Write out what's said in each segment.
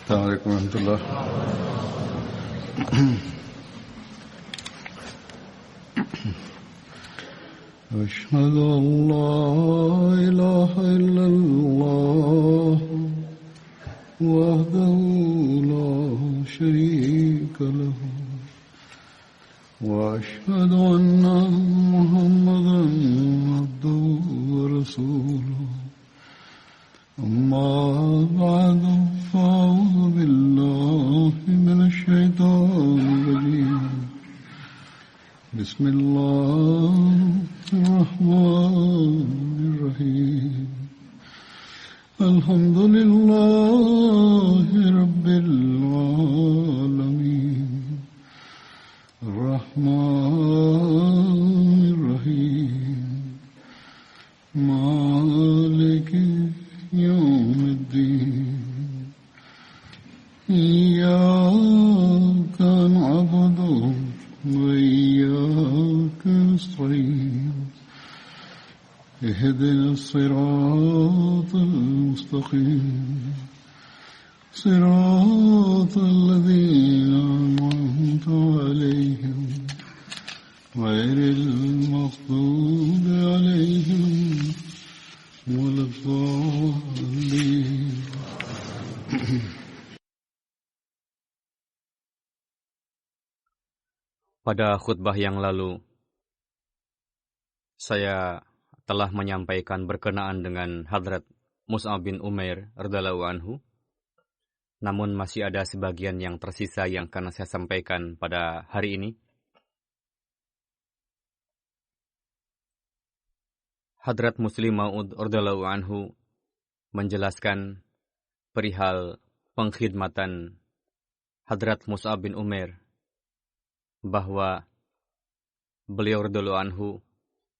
Assalamualaikum warahmatullahi wabarakatuh. Asyhadu an la ilaha illallah wahdahu la syarika lahu wa asyhadu anna Muhammadan abduhu wa rasuluh. أما بعد فأعوذ بالله من الشيطان الرجيم بسم الله الرحمن الرحيم الحمد لله رب العالمين الرحمن الرحيم مالك يوم الدين إياك نعبد وإياك نستعين اهدنا الصراط المستقيم صراط الذين أنعمت عليهم غير المغضوب عليهم Pada khutbah yang lalu, saya telah menyampaikan berkenaan dengan Hadrat Mus'ab bin Umair radhiyallahu anhu. Namun masih ada sebagian yang tersisa yang akan saya sampaikan pada hari ini. Hadrat Muslim Maud radhiyallahu anhu menjelaskan perihal pengkhidmatan Hadrat Mus'ab bin Umair bahwa beliau radhiyallahu anhu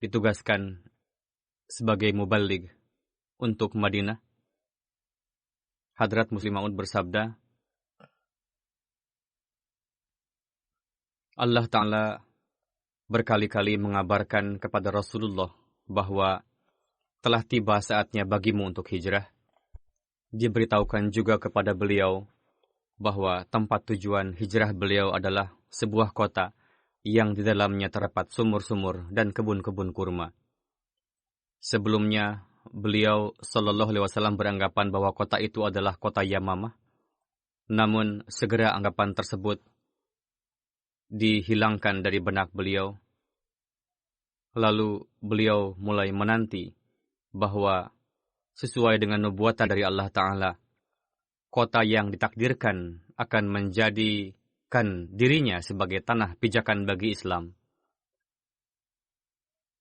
ditugaskan sebagai muballigh untuk Madinah. Hadrat Muslim Maud bersabda, Allah Ta'ala berkali-kali mengabarkan kepada Rasulullah bahwa telah tiba saatnya bagimu untuk hijrah. Diberitahukan juga kepada beliau bahwa tempat tujuan hijrah beliau adalah sebuah kota yang di dalamnya terdapat sumur-sumur dan kebun-kebun kurma. Sebelumnya, beliau sallallahu alaihi wasallam beranggapan bahwa kota itu adalah kota Yamamah. Namun, segera anggapan tersebut dihilangkan dari benak beliau. Lalu beliau mulai menanti bahwa sesuai dengan nubuatan dari Allah Ta'ala, kota yang ditakdirkan akan menjadikan dirinya sebagai tanah pijakan bagi Islam.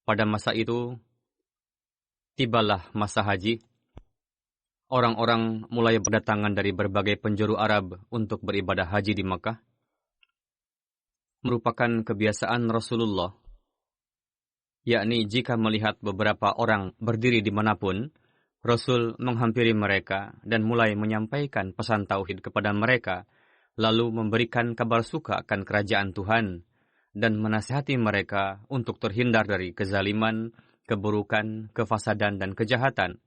Pada masa itu, tibalah masa haji. Orang-orang mulai berdatangan dari berbagai penjuru Arab untuk beribadah haji di Makkah. Merupakan kebiasaan Rasulullah, yakni jika melihat beberapa orang berdiri dimanapun, Rasul menghampiri mereka dan mulai menyampaikan pesan tauhid kepada mereka, lalu memberikan kabar suka akan kerajaan Tuhan, dan menasihati mereka untuk terhindar dari kezaliman, keburukan, kefasadan, dan kejahatan.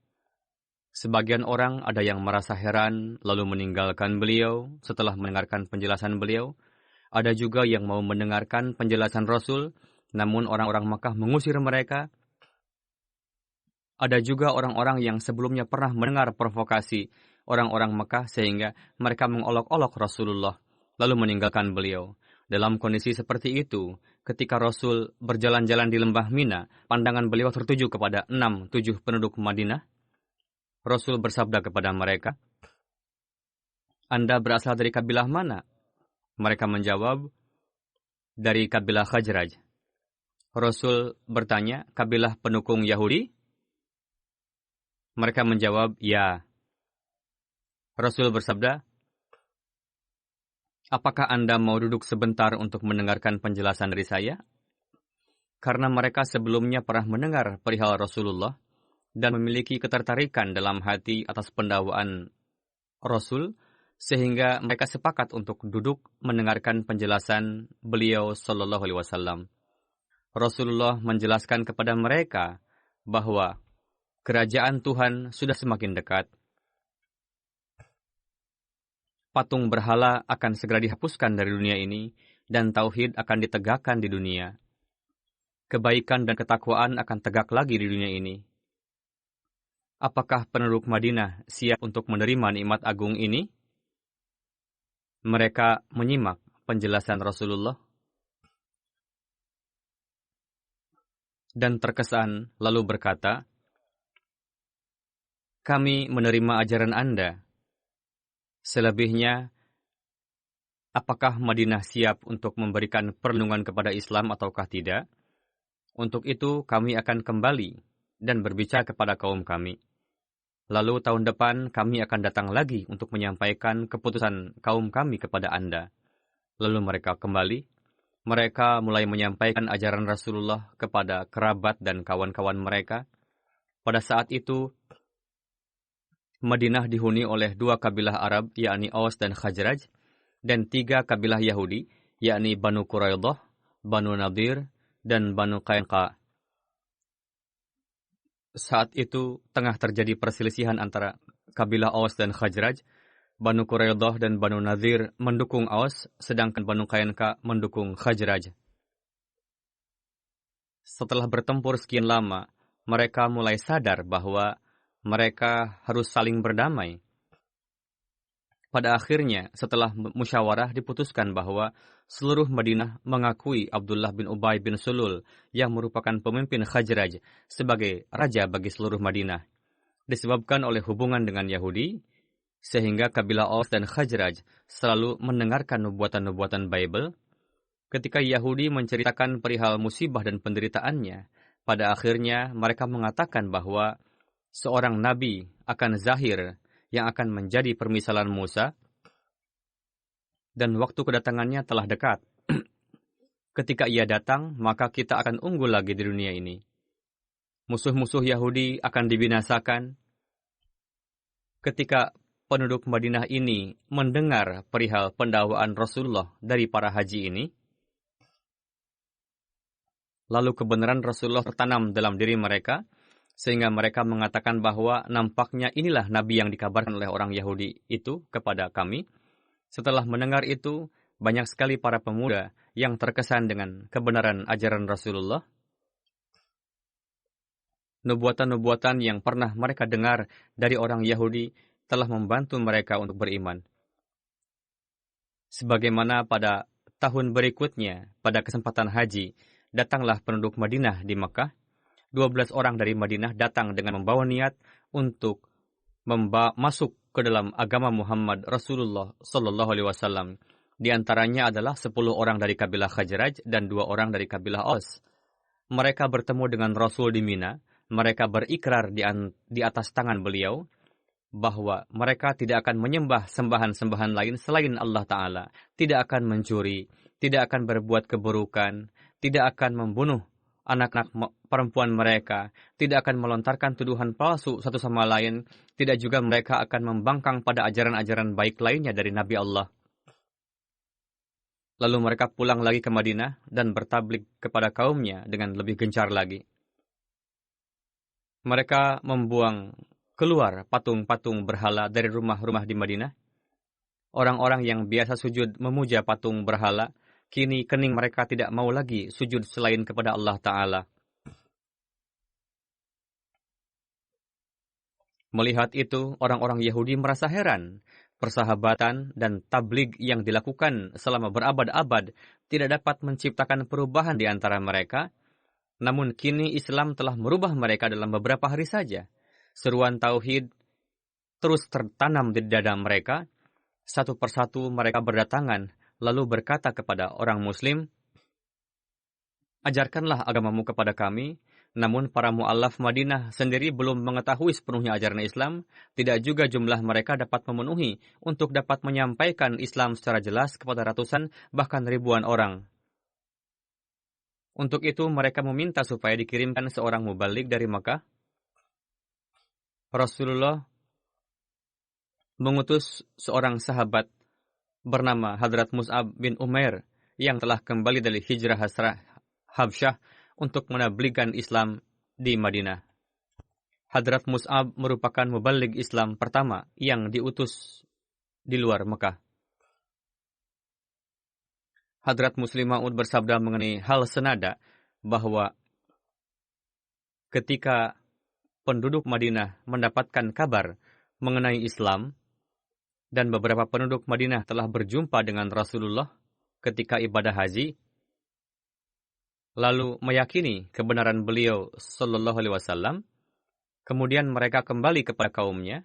Sebagian orang ada yang merasa heran, lalu meninggalkan beliau setelah mendengarkan penjelasan beliau. Ada juga yang mau mendengarkan penjelasan Rasul, namun orang-orang Makkah mengusir mereka. Ada juga orang-orang yang sebelumnya pernah mendengar provokasi orang-orang Makkah sehingga mereka mengolok-olok Rasulullah, lalu meninggalkan beliau. Dalam kondisi seperti itu, ketika Rasul berjalan-jalan di lembah Mina, pandangan beliau tertuju kepada 6-7 penduduk Madinah. Rasul bersabda kepada mereka, Anda berasal dari kabilah mana? Mereka menjawab, dari kabilah Khazraj. Rasul bertanya, kabilah pendukung Yahudi? Mereka menjawab, ya. Rasul bersabda, apakah Anda mau duduk sebentar untuk mendengarkan penjelasan dari saya? Karena mereka sebelumnya pernah mendengar perihal Rasulullah dan memiliki ketertarikan dalam hati atas pendakwaan Rasul, sehingga mereka sepakat untuk duduk mendengarkan penjelasan beliau sallallahu alaihi wasallam. Rasulullah menjelaskan kepada mereka bahwa kerajaan Tuhan sudah semakin dekat. patung berhala akan segera dihapuskan dari dunia ini, dan tauhid akan ditegakkan di dunia. Kebaikan dan ketakwaan akan tegak lagi di dunia ini. Apakah penduduk Madinah siap untuk menerima nikmat agung ini? Mereka menyimak penjelasan Rasulullah dan terkesan lalu berkata, "Kami menerima ajaran Anda. Selebihnya, apakah Madinah siap untuk memberikan perlindungan kepada Islam ataukah tidak? Untuk itu kami akan kembali dan berbicara kepada kaum kami. Lalu tahun depan kami akan datang lagi untuk menyampaikan keputusan kaum kami kepada Anda." Lalu mereka kembali. Mereka mulai menyampaikan ajaran Rasulullah kepada kerabat dan kawan-kawan mereka. Pada saat itu, Madinah dihuni oleh 2 kabilah Arab, yakni Aus dan Khazraj, dan 3 kabilah Yahudi, yakni Banu Quraidah, Banu Nadir, dan Banu Qainuqa. Saat itu tengah terjadi perselisihan antara kabilah Aus dan Khazraj. Banu Quraidah dan Banu Nadir mendukung Aus, sedangkan Banu Qainuqa mendukung Khazraj. Setelah bertempur sekian lama, mereka mulai sadar bahwa mereka harus saling berdamai. Pada akhirnya, setelah musyawarah diputuskan bahwa seluruh Madinah mengakui Abdullah bin Ubay bin Sulul yang merupakan pemimpin Khazraj sebagai raja bagi seluruh Madinah. Disebabkan oleh hubungan dengan Yahudi, sehingga kabilah Aus dan Khazraj selalu mendengarkan nubuatan-nubuatan Bible. Ketika Yahudi menceritakan perihal musibah dan penderitaannya, pada akhirnya mereka mengatakan bahwa seorang nabi akan zahir yang akan menjadi permisalan Musa, dan waktu kedatangannya telah dekat. Ketika ia datang, maka kita akan unggul lagi di dunia ini. Musuh-musuh Yahudi akan dibinasakan. Ketika penduduk Madinah ini mendengar perihal pendakwaan Rasulullah dari para haji ini, lalu kebenaran Rasulullah tertanam dalam diri mereka, sehingga mereka mengatakan bahwa nampaknya inilah Nabi yang dikabarkan oleh orang Yahudi itu kepada kami. Setelah mendengar itu, banyak sekali para pemuda yang terkesan dengan kebenaran ajaran Rasulullah. Nubuatan-nubuatan yang pernah mereka dengar dari orang Yahudi telah membantu mereka untuk beriman. Sebagaimana pada tahun berikutnya, pada kesempatan haji, datanglah penduduk Madinah di Makkah. 12 orang dari Madinah datang dengan membawa niat untuk masuk ke dalam agama Muhammad Rasulullah Sallallahu Alaihi Wasallam. Di antaranya adalah 10 orang dari kabilah Khazraj dan 2 orang dari kabilah Aus. Mereka bertemu dengan Rasul di Mina. Mereka berikrar di atas tangan beliau bahwa mereka tidak akan menyembah sembahan-sembahan lain selain Allah Ta'ala, tidak akan mencuri, tidak akan berbuat keburukan, tidak akan membunuh anak-anak perempuan mereka, tidak akan melontarkan tuduhan palsu satu sama lain, tidak juga mereka akan membangkang pada ajaran-ajaran baik lainnya dari Nabi Allah. Lalu mereka pulang lagi ke Madinah dan bertablik kepada kaumnya dengan lebih gencar lagi. Mereka membuang keluar patung-patung berhala dari rumah-rumah di Madinah. Orang-orang yang biasa sujud memuja patung berhala, kini kening mereka tidak mau lagi sujud selain kepada Allah Ta'ala. Melihat itu, orang-orang Yahudi merasa heran. Persahabatan dan tabligh yang dilakukan selama berabad-abad tidak dapat menciptakan perubahan di antara mereka. Namun kini Islam telah merubah mereka dalam beberapa hari saja. Seruan tauhid terus tertanam di dada mereka. Satu persatu mereka berdatangan, lalu berkata kepada orang Muslim, "Ajarkanlah agamamu kepada kami." Namun para mu'allaf Madinah sendiri belum mengetahui sepenuhnya ajaran Islam. Tidak juga jumlah mereka dapat memenuhi untuk dapat menyampaikan Islam secara jelas kepada ratusan, bahkan ribuan orang. Untuk itu mereka meminta supaya dikirimkan seorang mubalik dari Makkah. Rasulullah mengutus seorang sahabat bernama Hadrat Mus'ab bin Umair yang telah kembali dari hijrah Habsyah untuk menablighkan Islam di Madinah. Hadrat Mus'ab merupakan mubalik Islam pertama yang diutus di luar Mekah. Hadrat Muslim Maud bersabda mengenai hal senada bahwa ketika penduduk Madinah mendapatkan kabar mengenai Islam dan beberapa penduduk Madinah telah berjumpa dengan Rasulullah ketika ibadah haji, lalu meyakini kebenaran beliau Sallallahu Alaihi Wasallam, kemudian mereka kembali kepada kaumnya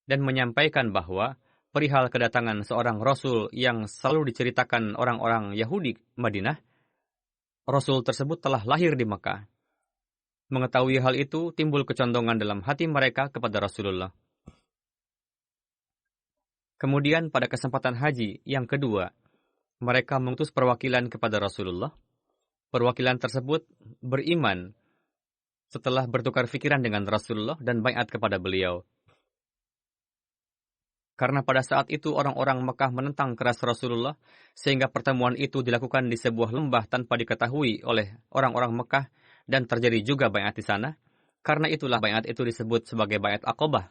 dan menyampaikan bahwa perihal kedatangan seorang Rasul yang selalu diceritakan orang-orang Yahudi Madinah, Rasul tersebut telah lahir di Mekah. Mengetahui hal itu, timbul kecondongan dalam hati mereka kepada Rasulullah. Kemudian pada kesempatan haji yang kedua, mereka mengutus perwakilan kepada Rasulullah. Perwakilan tersebut beriman setelah bertukar pikiran dengan Rasulullah dan baiat kepada beliau. Karena pada saat itu orang-orang Mekah menentang keras Rasulullah, sehingga pertemuan itu dilakukan di sebuah lembah tanpa diketahui oleh orang-orang Mekah, dan terjadi juga baiat di sana. Karena itulah baiat itu disebut sebagai baiat Aqabah.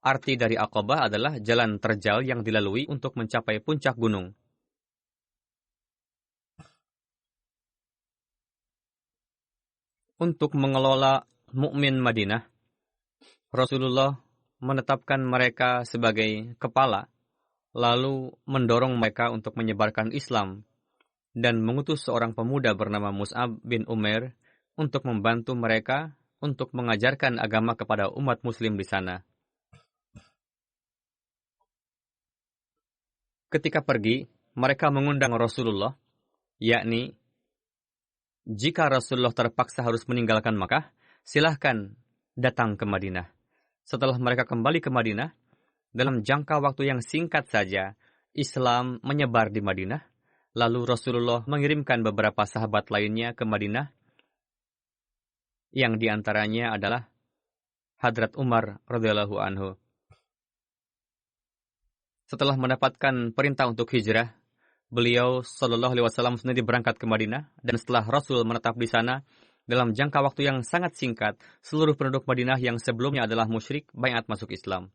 Arti dari Aqabah adalah jalan terjal yang dilalui untuk mencapai puncak gunung. Untuk mengelola mukmin Madinah, Rasulullah menetapkan mereka sebagai kepala, lalu mendorong mereka untuk menyebarkan Islam, dan mengutus seorang pemuda bernama Mus'ab bin Umair untuk membantu mereka untuk mengajarkan agama kepada umat muslim di sana. Ketika pergi, mereka mengundang Rasulullah, yakni, jika Rasulullah terpaksa harus meninggalkan Makkah, silahkan datang ke Madinah. Setelah mereka kembali ke Madinah, dalam jangka waktu yang singkat saja, Islam menyebar di Madinah. Lalu Rasulullah mengirimkan beberapa sahabat lainnya ke Madinah, yang diantaranya adalah Hadrat Umar radhiyallahu anhu. Setelah mendapatkan perintah untuk hijrah, beliau Shallallahu Alaihi Wasallam sendiri berangkat ke Madinah, dan setelah Rasul menetap di sana, dalam jangka waktu yang sangat singkat, seluruh penduduk Madinah yang sebelumnya adalah musyrik baiat masuk Islam.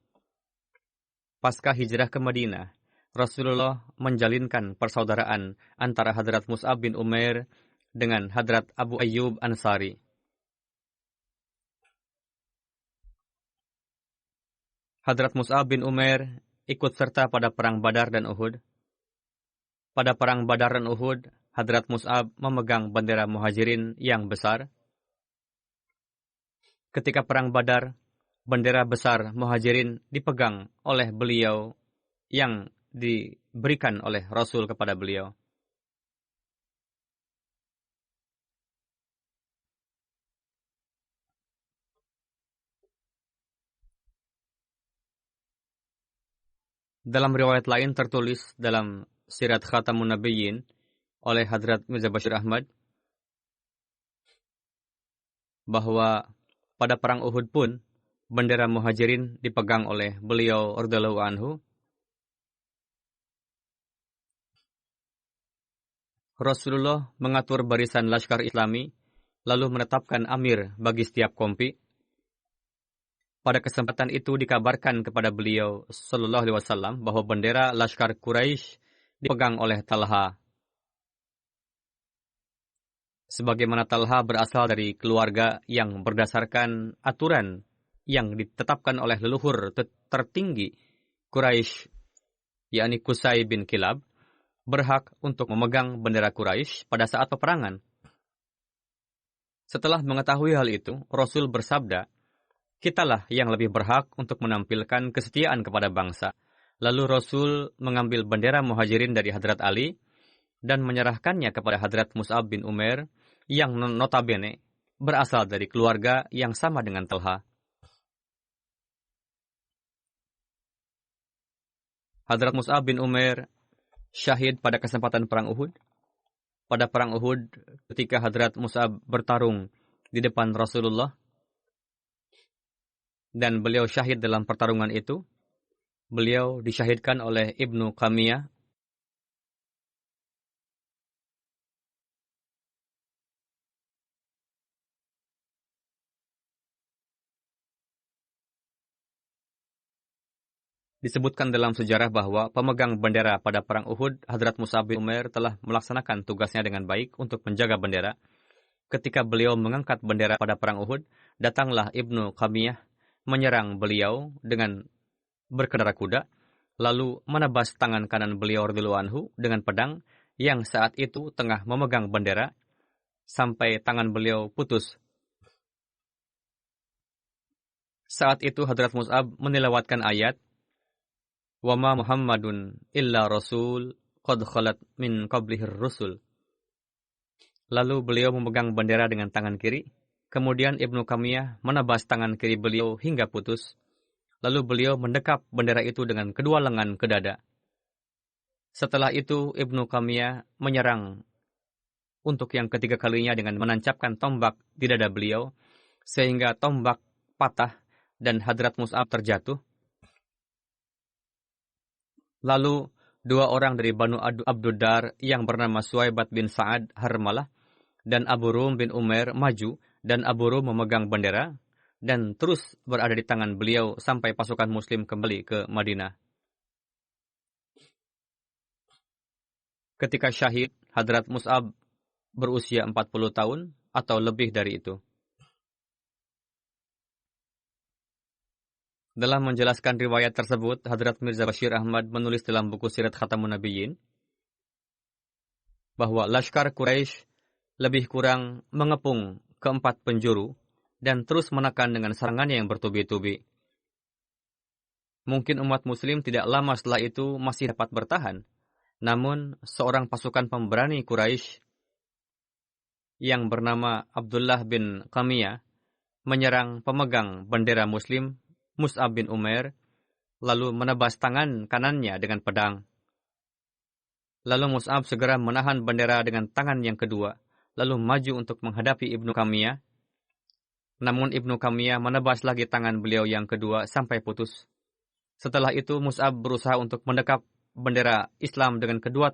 Pasca hijrah ke Madinah, Rasulullah menjalinkan persaudaraan antara Hadrat Mus'ab bin Umair dengan Hadrat Abu Ayyub Ansari. Hadrat Mus'ab bin Umair ikut serta pada perang Badar dan Uhud. Pada perang Badar dan Uhud, Hadrat Mus'ab memegang bendera Muhajirin yang besar. Ketika perang Badar, bendera besar Muhajirin dipegang oleh beliau yang diberikan oleh Rasul kepada beliau. Dalam riwayat lain tertulis dalam Sirat Khatamun Nabiyyin oleh Hadrat Mirza Bashir Ahmad bahwa pada perang Uhud pun bendera Muhajirin dipegang oleh beliau radhiyallahu anhu. Rasulullah mengatur barisan laskar Islami lalu menetapkan amir bagi setiap kompi. Pada kesempatan itu dikabarkan kepada beliau Sallallahu Alaihi Wasallam bahwa bendera Laskar Quraisy dipegang oleh Talha. Sebagaimana Talha berasal dari keluarga yang berdasarkan aturan yang ditetapkan oleh leluhur tertinggi Quraisy, yakni Qusay bin Kilab, berhak untuk memegang bendera Quraisy pada saat peperangan. Setelah mengetahui hal itu, Rasul bersabda, "Kitalah yang lebih berhak untuk menampilkan kesetiaan kepada bangsa." Lalu Rasul mengambil bendera Muhajirin dari Hadrat Ali dan menyerahkannya kepada Hadrat Mus'ab bin Umair yang notabene berasal dari keluarga yang sama dengan Talha. Hadrat Mus'ab bin Umair syahid pada kesempatan perang Uhud. Pada perang Uhud, ketika Hadrat Mus'ab bertarung di depan Rasulullah, dan beliau syahid dalam pertarungan itu, beliau disyahidkan oleh Ibnu Qamiyah. Disebutkan dalam sejarah bahwa pemegang bendera pada perang Uhud, Hadrat Mus'ab bin Umair telah melaksanakan tugasnya dengan baik untuk menjaga bendera. Ketika beliau mengangkat bendera pada perang Uhud, datanglah Ibnu Qamiyah menyerang beliau dengan berkendara kuda, lalu menebas tangan kanan beliau radhiyallahu anhu dengan pedang yang saat itu tengah memegang bendera sampai tangan beliau putus. Saat itu Hadrat Mus'ab menilawatkan ayat, "Wa ma Muhammadun illa rasul qad khalat min qablihir rusul." Lalu beliau memegang bendera dengan tangan kiri. Kemudian Ibnu Qamiyah menebas tangan kiri beliau hingga putus. Lalu beliau mendekap bendera itu dengan kedua lengan ke dada. Setelah itu Ibnu Qamiyah menyerang untuk yang ketiga kalinya dengan menancapkan tombak di dada beliau, sehingga tombak patah dan Hadrat Mus'ab terjatuh. Lalu dua orang dari Banu Abduddar yang bernama Suwaibat bin Sa'ad Harmalah dan Abu Rum bin Umair maju, dan Abu Rum memegang bendera dan terus berada di tangan beliau sampai pasukan Muslim kembali ke Madinah. Ketika syahid, Hadrat Mus'ab berusia 40 tahun atau lebih dari itu. Dalam menjelaskan riwayat tersebut, Hadrat Mirza Bashir Ahmad menulis dalam buku Sirat Khatamun Nabiyyin bahwa Laskar Quraisy lebih kurang mengepung keempat penjuru dan terus menekan dengan serangannya yang bertubi-tubi. Mungkin umat muslim tidak lama setelah itu masih dapat bertahan. Namun, seorang pasukan pemberani Quraisy yang bernama Abdullah bin Qamiyah menyerang pemegang bendera muslim Mus'ab bin Umair, lalu menebas tangan kanannya dengan pedang. Lalu Mus'ab segera menahan bendera dengan tangan yang kedua, lalu maju untuk menghadapi Ibnu Qamiyah. Namun Ibnu Qamiyah menebas lagi tangan beliau yang kedua sampai putus. Setelah itu Mus'ab berusaha untuk mendekap bendera Islam dengan kedua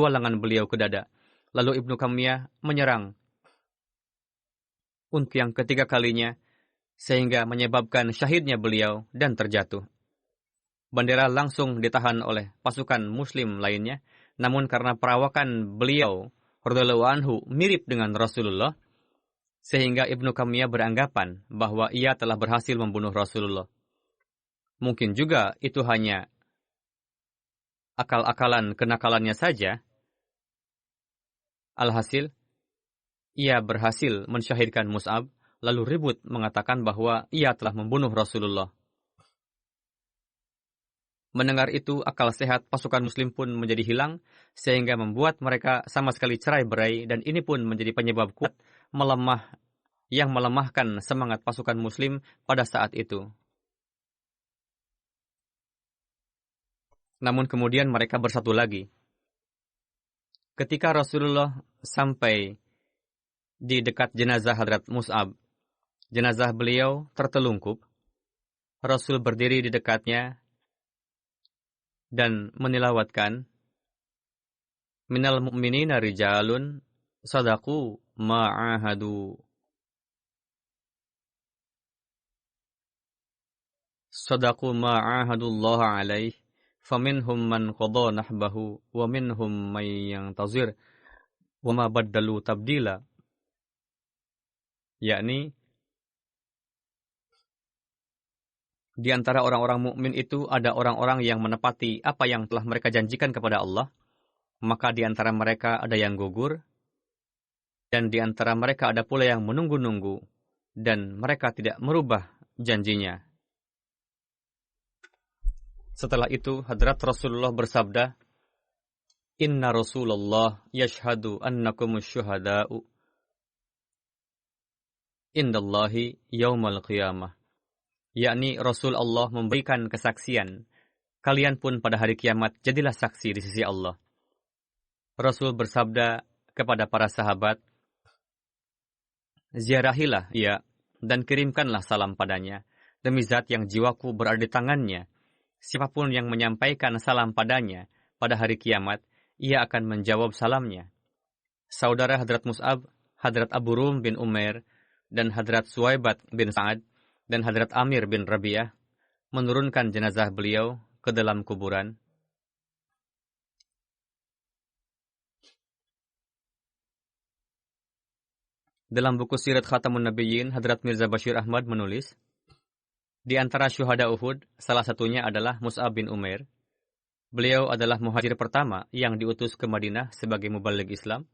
lengan beliau ke dada. Lalu Ibnu Qamiyah menyerang untuk yang ketiga kalinya, sehingga menyebabkan syahidnya beliau dan terjatuh. Bendera langsung ditahan oleh pasukan muslim lainnya, namun karena perawakan beliau radhiyallahu anhu mirip dengan Rasulullah, sehingga Ibnu Qamiyah beranggapan bahwa ia telah berhasil membunuh Rasulullah. Mungkin juga itu hanya akal-akalan kenakalannya saja. Alhasil, ia berhasil mensyahidkan Mus'ab, lalu ribut mengatakan bahwa ia telah membunuh Rasulullah. Mendengar itu, akal sehat pasukan muslim pun menjadi hilang, sehingga membuat mereka sama sekali cerai-berai, dan ini pun menjadi penyebab kuat yang melemahkan semangat pasukan muslim pada saat itu. Namun kemudian mereka bersatu lagi. Ketika Rasulullah sampai di dekat jenazah Hadrat Mus'ab, jenazah beliau tertelungkup. Rasul berdiri di dekatnya dan menilawatkan, "Minal mu'minina rijalun sadaqu ma'ahadu ma'ahadullah alaih, faminhum man qada nahbahu wa minhum man yantazir wa ma baddalu tabdila." Yakni di antara orang-orang mukmin itu ada orang-orang yang menepati apa yang telah mereka janjikan kepada Allah, maka di antara mereka ada yang gugur, dan di antara mereka ada pula yang menunggu-nunggu, dan mereka tidak merubah janjinya. Setelah itu, Hadrat Rasulullah bersabda, "Inna Rasulullah yashhadu annakumus syuhada'u indallahi yaumal qiyamah." Yakni Rasul Allah memberikan kesaksian, kalian pun pada hari kiamat jadilah saksi di sisi Allah. Rasul bersabda kepada para sahabat, "Ziarahilah ia dan kirimkanlah salam padanya, demi zat yang jiwaku berada di tangannya. Siapapun yang menyampaikan salam padanya pada hari kiamat, ia akan menjawab salamnya." Saudara Hadrat Mus'ab, Hadrat Abu Rum bin Umair, dan Hadrat Suwaibat bin Sa'ad, dan Hadrat Amir bin Rabi'ah menurunkan jenazah beliau ke dalam kuburan. Dalam buku Sirat Khatamun Nabiyyin, Hadrat Mirza Bashir Ahmad menulis, di antara syuhada Uhud, salah satunya adalah Mus'ab bin Umair. Beliau adalah muhajir pertama yang diutus ke Madinah sebagai mubaligh Islam.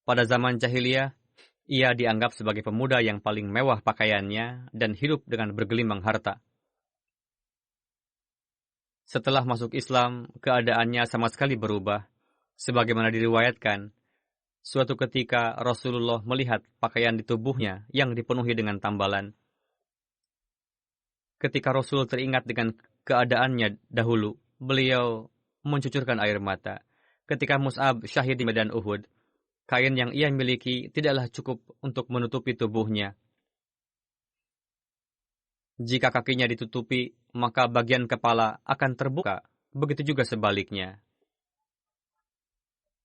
Pada zaman jahiliyah, ia dianggap sebagai pemuda yang paling mewah pakaiannya dan hidup dengan bergelimang harta. Setelah masuk Islam, keadaannya sama sekali berubah. Sebagaimana diriwayatkan, suatu ketika Rasulullah melihat pakaian di tubuhnya yang dipenuhi dengan tambalan. Ketika Rasul teringat dengan keadaannya dahulu, beliau mencucurkan air mata. Ketika Mus'ab syahid di medan Uhud, kain yang ia miliki tidaklah cukup untuk menutupi tubuhnya. Jika kakinya ditutupi, maka bagian kepala akan terbuka. Begitu juga sebaliknya.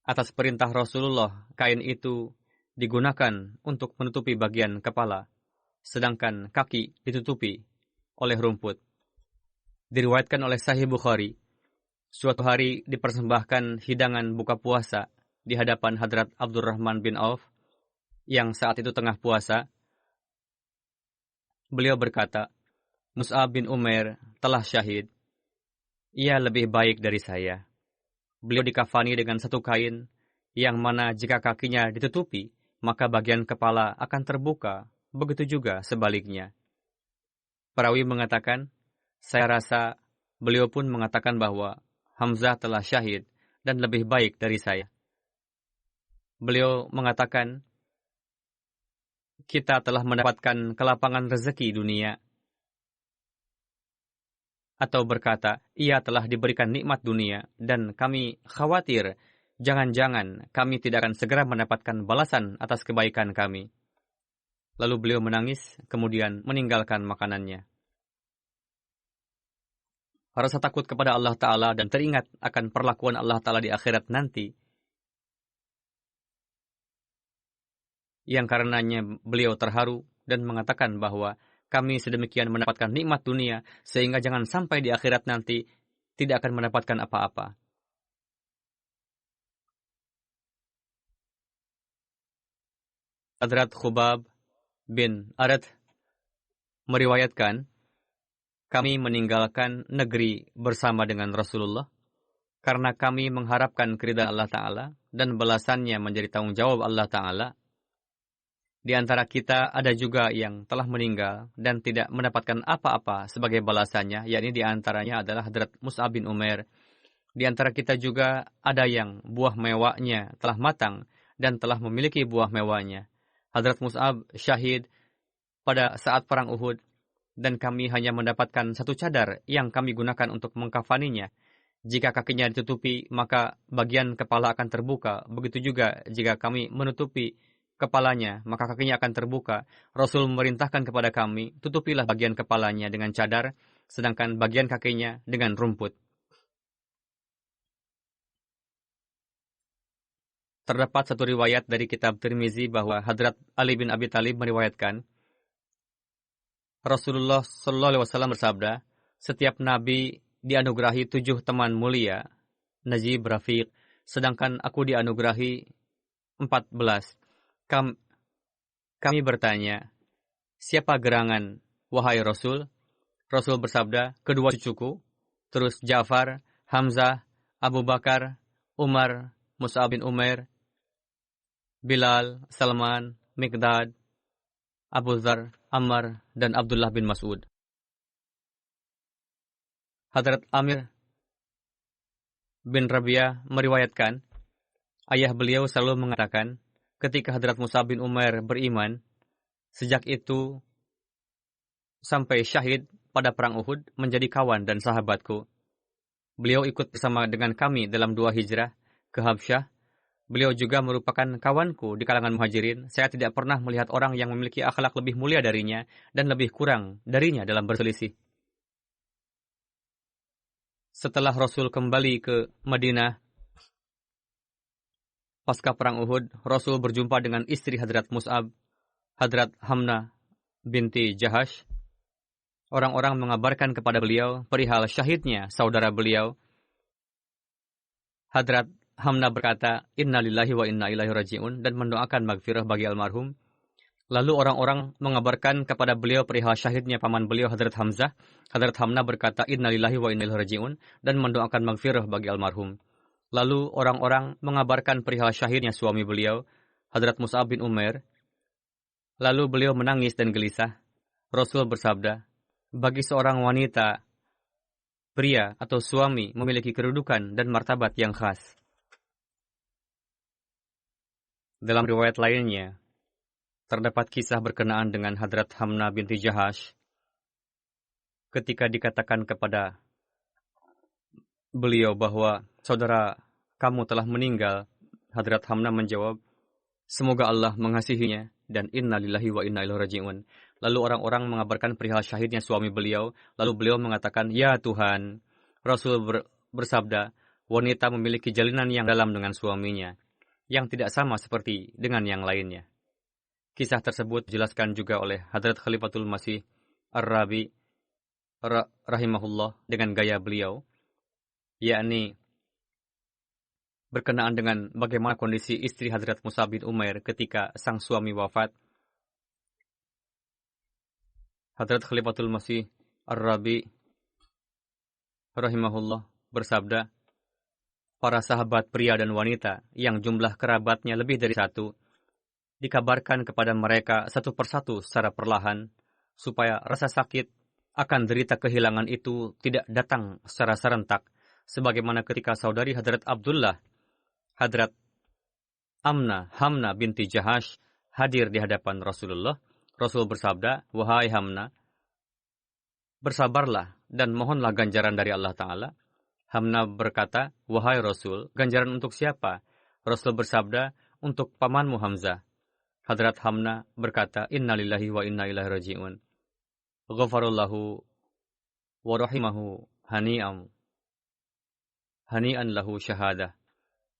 Atas perintah Rasulullah, kain itu digunakan untuk menutupi bagian kepala, sedangkan kaki ditutupi oleh rumput. Diriwayatkan oleh Sahih Bukhari, suatu hari dipersembahkan hidangan buka puasa di hadapan Hadrat Abdurrahman bin Auf, yang saat itu tengah puasa. Beliau berkata, Mus'ab bin Umair telah syahid. Ia lebih baik dari saya. Beliau dikafani dengan satu kain, yang mana jika kakinya ditutupi, maka bagian kepala akan terbuka. Begitu juga sebaliknya. Perawi mengatakan, saya rasa beliau pun mengatakan bahwa Hamzah telah syahid dan lebih baik dari saya. Beliau mengatakan, kita telah mendapatkan kelapangan rezeki dunia. Atau berkata, ia telah diberikan nikmat dunia, dan kami khawatir, jangan-jangan kami tidak akan segera mendapatkan balasan atas kebaikan kami. Lalu beliau menangis, kemudian meninggalkan makanannya. Rasa takut kepada Allah Ta'ala dan teringat akan perlakuan Allah Ta'ala di akhirat nanti, yang karenanya beliau terharu dan mengatakan bahwa kami sedemikian mendapatkan nikmat dunia, sehingga jangan sampai di akhirat nanti tidak akan mendapatkan apa-apa. Hadrat Khubab bin Arad meriwayatkan, kami meninggalkan negeri bersama dengan Rasulullah, karena kami mengharapkan keridhaan Allah Ta'ala dan balasannya menjadi tanggung jawab Allah Ta'ala. Di antara kita ada juga yang telah meninggal dan tidak mendapatkan apa-apa sebagai balasannya, yakni di antaranya adalah Hadrat Mus'ab bin Umair. Di antara kita juga ada yang buah mewahnya telah matang dan telah memiliki buah mewahnya. Hadrat Mus'ab syahid pada saat perang Uhud, dan kami hanya mendapatkan satu cadar yang kami gunakan untuk mengkafaninya. Jika kakinya ditutupi, maka bagian kepala akan terbuka. Begitu juga jika kami menutupi kepalanya, maka kakinya akan terbuka. Rasul memerintahkan kepada kami, tutupilah bagian kepalanya dengan cadar, sedangkan bagian kakinya dengan rumput. Terdapat satu riwayat dari kitab Tirmizi bahwa Hadrat Ali bin Abi Thalib meriwayatkan, Rasulullah SAW bersabda, setiap nabi dianugerahi 7 teman mulia, Najib, Rafiq, sedangkan aku dianugerahi 14. Kami bertanya, siapa gerangan, wahai Rasul? Rasul bersabda, kedua cucuku, terus Ja'far, Hamzah, Abu Bakar, Umar, Mus'ab bin Umair, Bilal, Salman, Miqdad, Abu Dzar, Ammar, dan Abdullah bin Mas'ud. Hadrat Amir bin Rabi'ah meriwayatkan, ayah beliau selalu mengatakan, ketika Hadrat Mus'ab bin Umair beriman, sejak itu sampai syahid pada perang Uhud menjadi kawan dan sahabatku. Beliau ikut bersama dengan kami dalam 2 hijrah ke Habsyah. Beliau juga merupakan kawanku di kalangan muhajirin. Saya tidak pernah melihat orang yang memiliki akhlak lebih mulia darinya dan lebih kurang darinya dalam berselisih. Setelah Rasul kembali ke Madinah, pasca perang Uhud, Rasul berjumpa dengan istri Hadrat Mus'ab, Hadrat Hamna binti Jahash. orang-orang mengabarkan kepada beliau perihal syahidnya saudara beliau. Hadrat Hamna berkata, "Inna lillahi wa inna ilaihi raji'un," dan mendoakan maghfirah bagi almarhum. Lalu orang-orang mengabarkan kepada beliau perihal syahidnya paman beliau Hadrat Hamzah. Hadrat Hamna berkata, "Inna lillahi wa inna ilaihi raji'un," dan mendoakan maghfirah bagi almarhum. Lalu orang-orang mengabarkan perihal syahidnya suami beliau, Hadrat Mus'ab bin Umair. Lalu beliau menangis dan gelisah. Rasul bersabda, "Bagi seorang wanita, pria atau suami memiliki kedudukan dan martabat yang khas." Dalam riwayat lainnya, terdapat kisah berkenaan dengan Hadrat Hamna binti Jahash. Ketika dikatakan kepada beliau bahwa saudara kamu telah meninggal, Hadrat Hamna menjawab, "Semoga Allah mengasihinya dan inna lillahi wa inna ilaihi raji'un." Lalu orang-orang mengabarkan perihal syahidnya suami beliau. Lalu beliau mengatakan, "Ya Tuhan." Rasul bersabda, "Wanita memiliki jalinan yang dalam dengan suaminya, yang tidak sama seperti dengan yang lainnya." Kisah tersebut dijelaskan juga oleh Hadrat Khalifatul Masih Ar-Rabi rahimahullah dengan gaya beliau, yakni berkenaan dengan bagaimana kondisi istri Hadrat Mus'ab bin Umair ketika sang suami wafat. Hadrat Khalifatul Masih Ar-Rabi rahimahullah bersabda, "Para sahabat pria dan wanita yang jumlah kerabatnya lebih dari satu, dikabarkan kepada mereka satu persatu secara perlahan, supaya rasa sakit akan derita kehilangan itu tidak datang secara serentak, sebagaimana ketika saudari Hadrat Abdullah, Hadrat Hamna binti Jahash hadir di hadapan Rasulullah. Rasul bersabda, 'Wahai Hamna, bersabarlah dan mohonlah ganjaran dari Allah Ta'ala.' Hamna berkata, 'Wahai Rasul, ganjaran untuk siapa?' Rasul bersabda, 'Untuk pamanmu Hamzah.' Hadrat Hamna berkata, 'Inna lillahi wa inna ilaihi raji'un. Ghafarallahu wa rahimahu hani'an lahu syahadah.'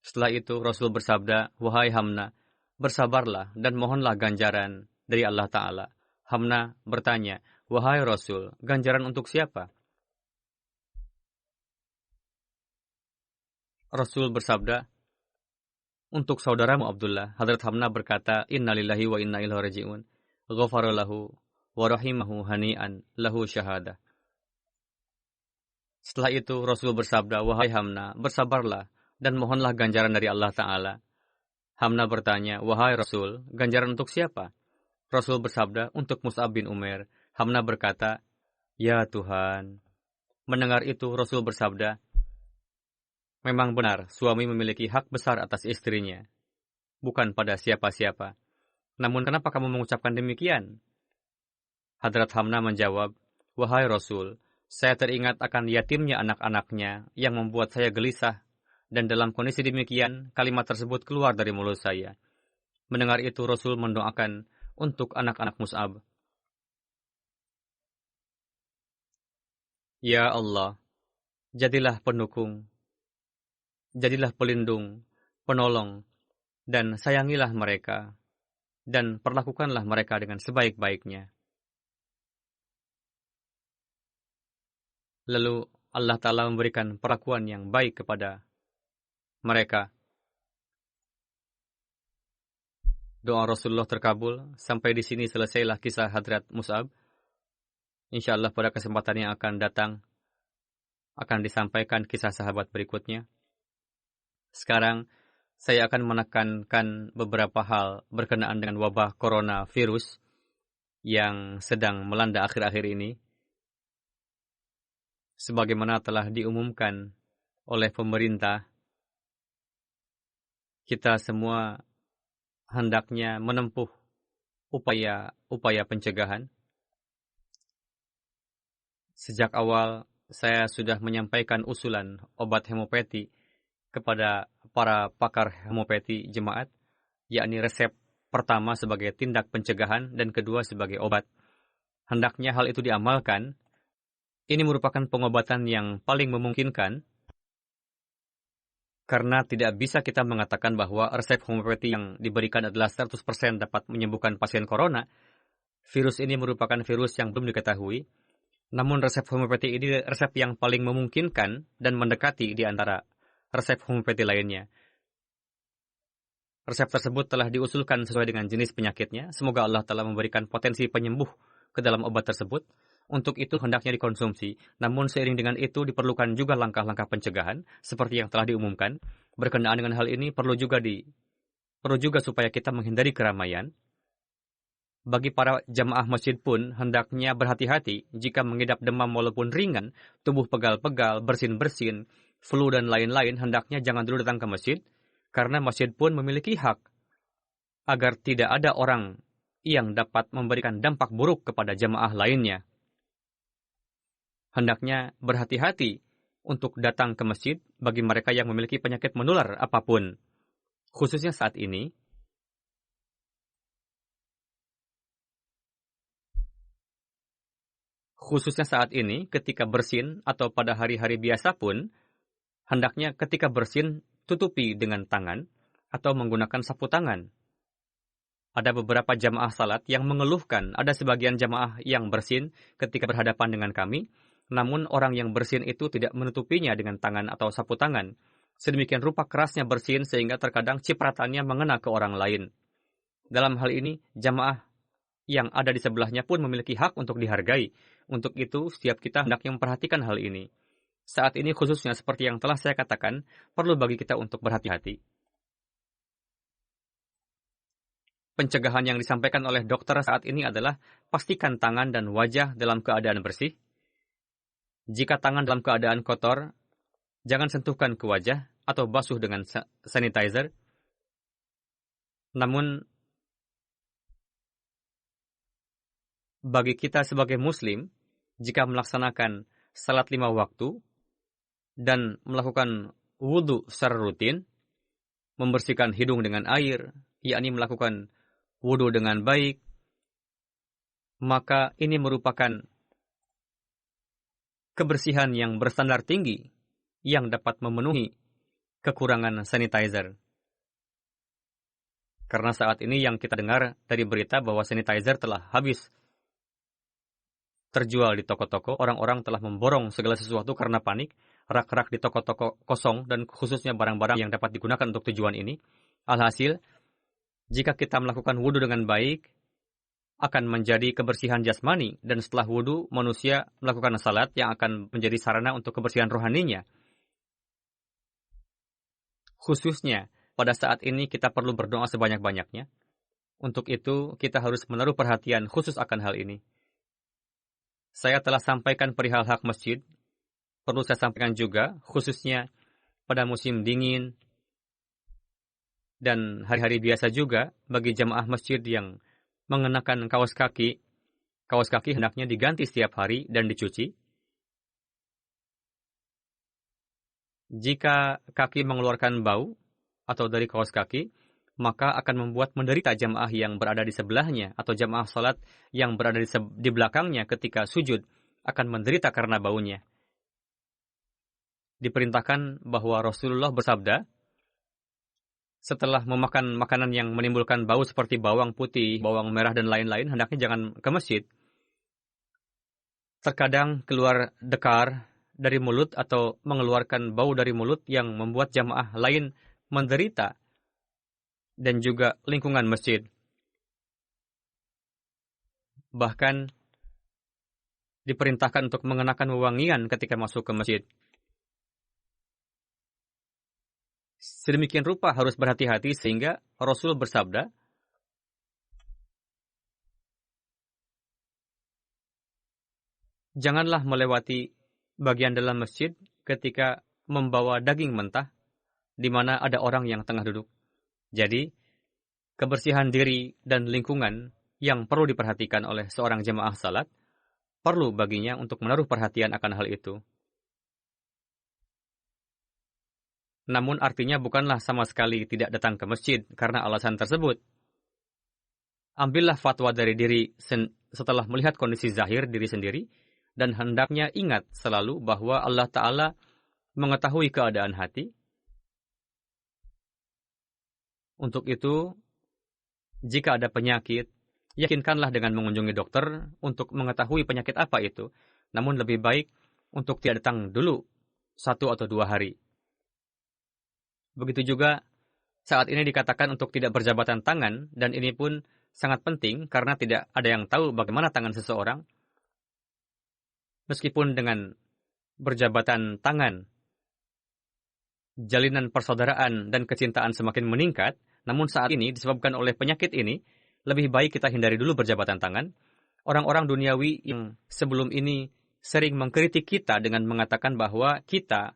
Setelah itu Rasul bersabda, 'Wahai Hamna, bersabarlah dan mohonlah ganjaran dari Allah Ta'ala.' Hamna bertanya, 'Wahai Rasul, ganjaran untuk siapa?' Rasul bersabda, 'Untuk saudaramu Abdullah.' Hadrat Hamna berkata, 'Inna lillahi wa inna ilaihi raji'un. Ghafarallahu wa rahimahu hani'an lahu syahadah.' Setelah itu Rasul bersabda, 'Wahai Hamna, bersabarlah dan mohonlah ganjaran dari Allah Ta'ala.' Hamna bertanya, 'Wahai Rasul, ganjaran untuk siapa?' Rasul bersabda, 'Untuk Mus'ab bin Umair.' Hamna berkata, 'Ya Tuhan.' Mendengar itu Rasul bersabda, 'Memang benar, suami memiliki hak besar atas istrinya, bukan pada siapa-siapa. Namun kenapa kamu mengucapkan demikian?' Hadrat Hamna menjawab, 'Wahai Rasul, saya teringat akan yatimnya anak-anaknya yang membuat saya gelisah, dan dalam kondisi demikian, kalimat tersebut keluar dari mulut saya.' Mendengar itu Rasul mendoakan untuk anak-anak Mus'ab. 'Ya Allah, jadilah pendukung, jadilah pelindung, penolong, dan sayangilah mereka, dan perlakukanlah mereka dengan sebaik-baiknya.' Lalu Allah Ta'ala memberikan perlakuan yang baik kepada mereka. Doa Rasulullah terkabul. Sampai di sini selesailah kisah Hadrat Mus'ab. InsyaAllah pada kesempatan yang akan datang akan disampaikan kisah sahabat berikutnya. Sekarang saya akan menekankan beberapa hal berkenaan dengan wabah coronavirus yang sedang melanda akhir-akhir ini. Sebagaimana telah diumumkan oleh pemerintah, kita semua hendaknya menempuh upaya pencegahan. Sejak awal, saya sudah menyampaikan usulan obat hemopati kepada para pakar hemopati jemaat, yakni resep pertama sebagai tindak pencegahan dan kedua sebagai obat. Hendaknya hal itu diamalkan. Ini merupakan pengobatan yang paling memungkinkan, karena tidak bisa kita mengatakan bahwa resep homeopati yang diberikan adalah 100% dapat menyembuhkan pasien corona. Virus ini merupakan virus yang belum diketahui. Namun resep homeopati ini resep yang paling memungkinkan dan mendekati di antara resep homeopati lainnya. Resep tersebut telah diusulkan sesuai dengan jenis penyakitnya. Semoga Allah telah memberikan potensi penyembuh ke dalam obat tersebut. Untuk itu hendaknya dikonsumsi. Namun seiring dengan itu diperlukan juga langkah-langkah pencegahan seperti yang telah diumumkan. Berkenaan dengan hal ini perlu juga supaya kita menghindari keramaian. Bagi para jamaah masjid pun hendaknya berhati-hati jika mengidap demam walaupun ringan, tubuh pegal-pegal, bersin-bersin, flu dan lain-lain, hendaknya jangan dulu datang ke masjid, karena masjid pun memiliki hak agar tidak ada orang yang dapat memberikan dampak buruk kepada jamaah lainnya. Hendaknya berhati-hati untuk datang ke masjid bagi mereka yang memiliki penyakit menular apapun, khususnya saat ini. Ketika bersin atau pada hari-hari biasa pun, hendaknya ketika bersin, tutupi dengan tangan atau menggunakan sapu tangan. Ada beberapa jamaah salat yang mengeluhkan ada sebagian jamaah yang bersin ketika berhadapan dengan kami, namun orang yang bersin itu tidak menutupinya dengan tangan atau sapu tangan. Sedemikian rupa kerasnya bersin sehingga terkadang cipratannya mengena ke orang lain. Dalam hal ini, jamaah yang ada di sebelahnya pun memiliki hak untuk dihargai. Untuk itu, setiap kita hendaknya memperhatikan hal ini. Saat ini khususnya seperti yang telah saya katakan, perlu bagi kita untuk berhati-hati. Pencegahan yang disampaikan oleh dokter saat ini adalah pastikan tangan dan wajah dalam keadaan bersih. Jika tangan dalam keadaan kotor, jangan sentuhkan ke wajah atau basuh dengan sanitizer. Namun, bagi kita sebagai muslim, jika melaksanakan salat 5 waktu dan melakukan wudhu secara rutin, membersihkan hidung dengan air, yakni melakukan wudhu dengan baik, maka ini merupakan kebersihan yang berstandar tinggi yang dapat memenuhi kekurangan sanitizer. Karena saat ini yang kita dengar dari berita bahwa sanitizer telah habis terjual di toko-toko, orang-orang telah memborong segala sesuatu karena panik, rak-rak di toko-toko kosong dan khususnya barang-barang yang dapat digunakan untuk tujuan ini. Alhasil, jika kita melakukan wudhu dengan baik, akan menjadi kebersihan jasmani, dan setelah wudhu, manusia melakukan salat yang akan menjadi sarana untuk kebersihan rohaninya. Khususnya, pada saat ini kita perlu berdoa sebanyak-banyaknya. Untuk itu, kita harus menaruh perhatian khusus akan hal ini. Saya telah sampaikan perihal hak masjid. Perlu saya sampaikan juga, khususnya pada musim dingin dan hari-hari biasa juga, bagi jamaah masjid yang mengenakan kaos kaki hendaknya diganti setiap hari dan dicuci. Jika kaki mengeluarkan bau atau dari kaos kaki, maka akan membuat menderita jamaah yang berada di sebelahnya atau jamaah salat yang berada di belakangnya ketika sujud akan menderita karena baunya. Diperintahkan bahwa Rasulullah bersabda, setelah memakan makanan yang menimbulkan bau seperti bawang putih, bawang merah, dan lain-lain, hendaknya jangan ke masjid. Terkadang keluar dekar dari mulut atau mengeluarkan bau dari mulut yang membuat jamaah lain menderita, dan juga lingkungan masjid. Bahkan diperintahkan untuk mengenakan wewangian ketika masuk ke masjid. Sedemikian rupa harus berhati-hati sehingga Rasul bersabda, janganlah melewati bagian dalam masjid ketika membawa daging mentah di mana ada orang yang tengah duduk. Jadi, kebersihan diri dan lingkungan yang perlu diperhatikan oleh seorang jemaah salat, perlu baginya untuk menaruh perhatian akan hal itu. Namun artinya bukanlah sama sekali tidak datang ke masjid karena alasan tersebut. Ambillah fatwa dari diri setelah melihat kondisi zahir diri sendiri, dan hendaknya ingat selalu bahwa Allah Ta'ala mengetahui keadaan hati. Untuk itu, jika ada penyakit, yakinkanlah dengan mengunjungi dokter untuk mengetahui penyakit apa itu. namun lebih baik untuk tidak datang dulu 1 atau 2 hari. Begitu juga saat ini dikatakan untuk tidak berjabatan tangan, dan ini pun sangat penting karena tidak ada yang tahu bagaimana tangan seseorang. Meskipun dengan berjabatan tangan, jalinan persaudaraan dan kecintaan semakin meningkat, namun saat ini disebabkan oleh penyakit ini, lebih baik kita hindari dulu berjabatan tangan. Orang-orang duniawi yang sebelum ini sering mengkritik kita dengan mengatakan bahwa kita,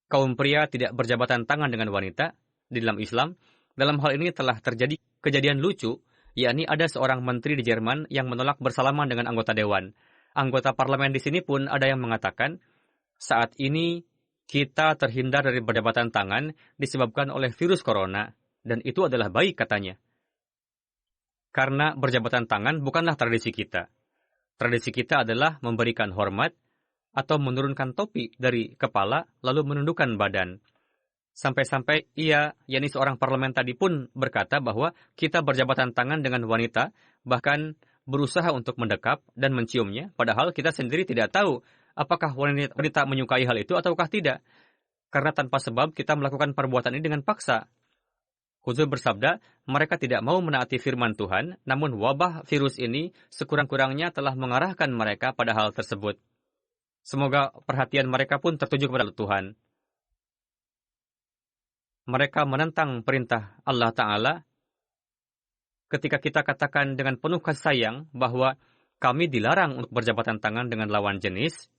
kaum pria, tidak berjabatan tangan dengan wanita di dalam Islam. Dalam hal ini telah terjadi kejadian lucu, yakni ada seorang menteri di Jerman yang menolak bersalaman dengan anggota dewan. Anggota parlemen di sini pun ada yang mengatakan, saat ini kita terhindar dari berjabatan tangan disebabkan oleh virus corona, dan itu adalah baik katanya. Karena berjabatan tangan bukanlah tradisi kita. Tradisi kita adalah memberikan hormat atau menurunkan topi dari kepala lalu menundukkan badan. Sampai-sampai ia, yakni seorang parlemen tadi pun berkata bahwa kita berjabatan tangan dengan wanita, bahkan berusaha untuk mendekap dan menciumnya, padahal kita sendiri tidak tahu apakah wanita menyukai hal itu ataukah tidak. Karena tanpa sebab kita melakukan perbuatan ini dengan paksa. Huzur bersabda, mereka tidak mau menaati firman Tuhan, namun wabah virus ini sekurang-kurangnya telah mengarahkan mereka pada hal tersebut. Semoga perhatian mereka pun tertuju kepada Tuhan. Mereka menentang perintah Allah Ta'ala ketika kita katakan dengan penuh kasih sayang bahwa kami dilarang untuk berjabatan tangan dengan lawan jenis,